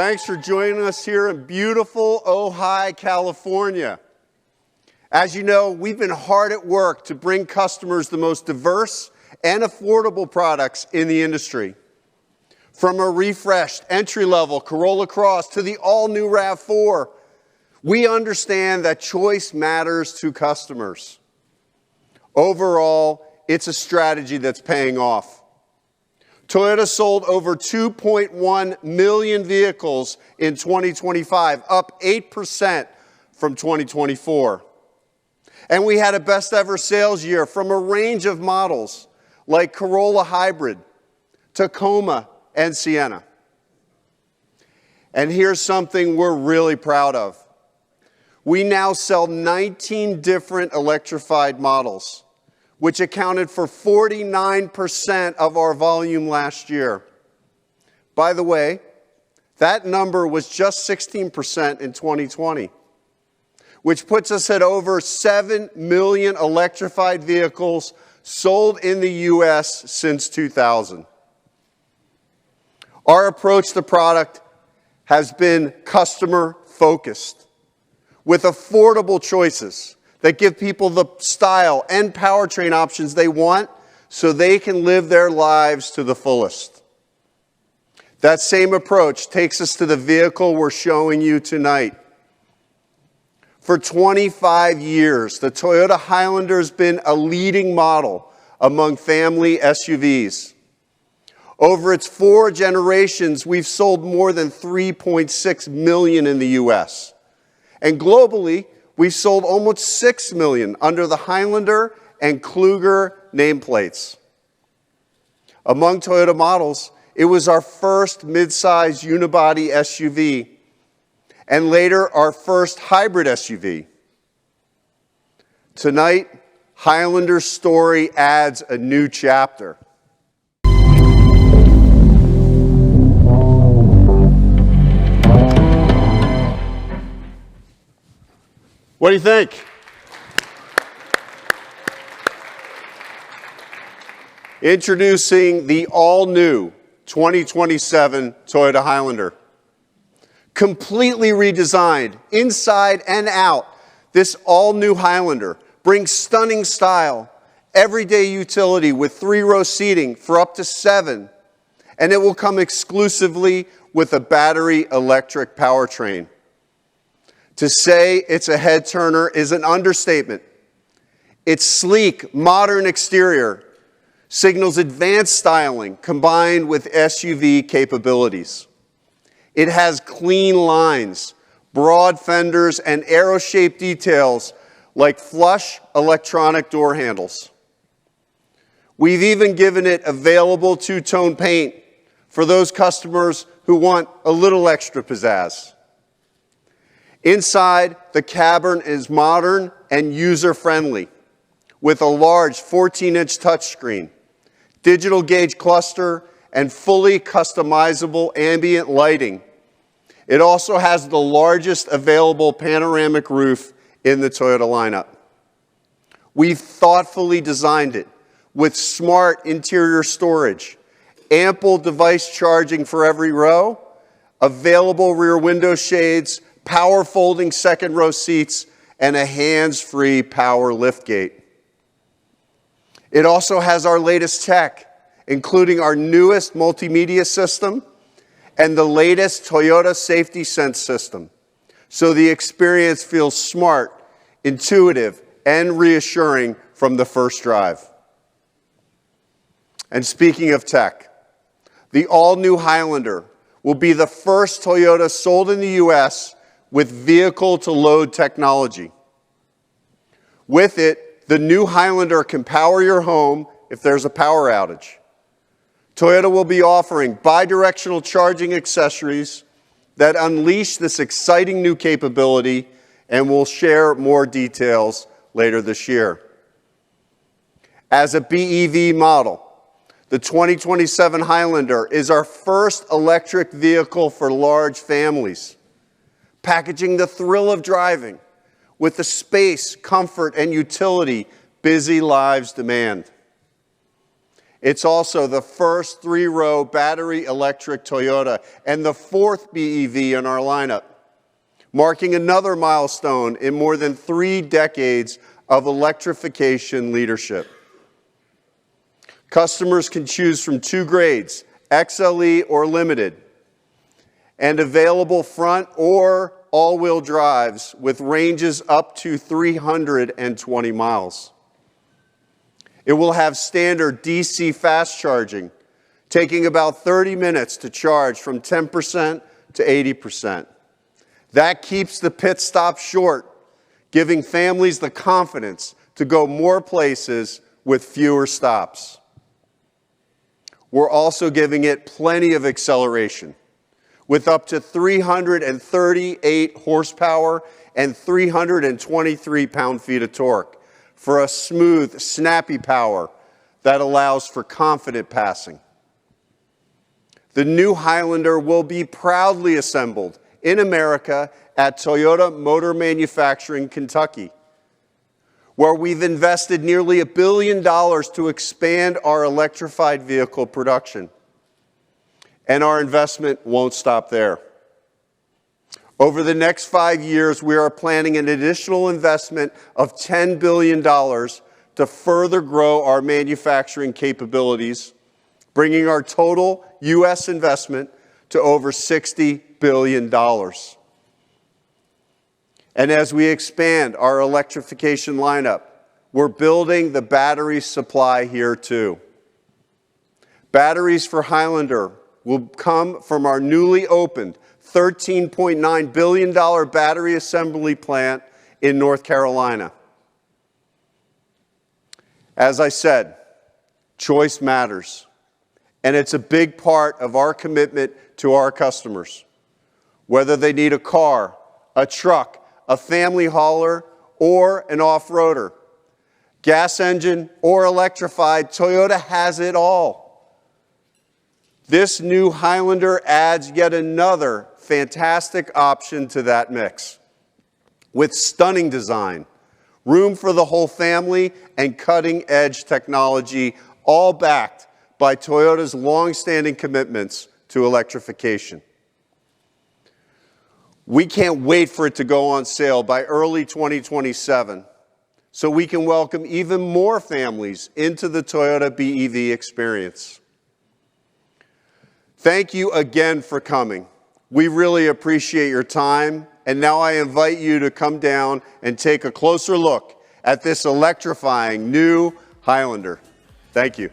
Thanks for joining us here in beautiful Ojai, California. As you know, we've been hard at work to bring customers the most diverse and affordable products in the industry. From a refreshed entry-level Corolla Cross to the all-new RAV4, we understand that choice matters to customers. Overall, it's a strategy that's paying off. Toyota sold over 2.1 million vehicles in 2025, up 8% from 2024. And we had a best ever sales year from a range of models like Corolla Hybrid, Tacoma, and Sienna. And here's something we're really proud of. We now sell 19 different electrified models, which accounted for 49% of our volume last year. By the way, that number was just 16% in 2020, which puts us at over 7 million electrified vehicles sold in the U.S. since 2000. Our approach to product has been customer-focused, with affordable choices that give people the style and powertrain options they want so they can live their lives to the fullest. That same approach takes us to the vehicle we're showing you tonight. For 25 years, the Toyota Highlander has been a leading model among family SUVs. Over its 4 generations, we've sold more than 3.6 million in the U.S. And globally, we've sold almost 6 million under the Highlander and Kluger nameplates. Among Toyota models, it was our first midsize unibody SUV, and later our first hybrid SUV. Tonight, Highlander's story adds a new chapter. What do you think? Introducing the all-new 2027 Toyota Highlander. Completely redesigned, inside and out, this all-new Highlander brings stunning style, everyday utility with 3-row seating for up to 7, and it will come exclusively with a battery electric powertrain. To say it's a head-turner is an understatement. Its sleek, modern exterior signals advanced styling combined with SUV capabilities. It has clean lines, broad fenders, and arrow-shaped details like flush electronic door handles. We've even given it available two-tone paint for those customers who want a little extra pizzazz. Inside, the cabin is modern and user-friendly with a large 14-inch touchscreen, digital gauge cluster, and fully customizable ambient lighting. It also has the largest available panoramic roof in the Toyota lineup. We've thoughtfully designed it with smart interior storage, ample device charging for every row, available rear window shades, power folding second row seats, and a hands-free power liftgate. It also has our latest tech, including our newest multimedia system and the latest Toyota Safety Sense system, so the experience feels smart, intuitive, and reassuring from the first drive. And speaking of tech, the all-new Highlander will be the first Toyota sold in the U.S. with vehicle-to-load technology. With it, the new Highlander can power your home if there's a power outage. Toyota will be offering bidirectional charging accessories that unleash this exciting new capability, and we'll share more details later this year. As a BEV model, the 2027 Highlander is our first electric vehicle for large families, packaging the thrill of driving with the space, comfort, and utility busy lives demand. It's also the first 3-row battery electric Toyota and the 4th BEV in our lineup, marking another milestone in more than 3 decades of electrification leadership. Customers can choose from 2 grades, XLE or Limited, and available front or all-wheel drives with ranges up to 320 miles. It will have standard DC fast charging, taking about 30 minutes to charge from 10% to 80%. That keeps the pit stop short, giving families the confidence to go more places with fewer stops. We're also giving it plenty of acceleration, with up to 338 horsepower and 323 pound-feet of torque for a smooth, snappy power that allows for confident passing. The new Highlander will be proudly assembled in America at Toyota Motor Manufacturing, Kentucky, where we've invested nearly $1 billion to expand our electrified vehicle production. And our investment won't stop there. Over the next 5 years, we are planning an additional investment of $10 billion to further grow our manufacturing capabilities, bringing our total U.S. investment to over $60 billion. And as we expand our electrification lineup, we're building the battery supply here too. Batteries for Highlander will come from our newly opened $13.9 billion battery assembly plant in North Carolina. As I said, choice matters, and it's a big part of our commitment to our customers. Whether they need a car, a truck, a family hauler, or an off-roader, gas engine or electrified, Toyota has it all. This new Highlander adds yet another fantastic option to that mix, with stunning design, room for the whole family, and cutting-edge technology, all backed by Toyota's long-standing commitments to electrification. We can't wait for it to go on sale by early 2027, so we can welcome even more families into the Toyota BEV experience. Thank you again for coming. We really appreciate your time, and now I invite you to come down and take a closer look at this electrifying new Highlander. Thank you.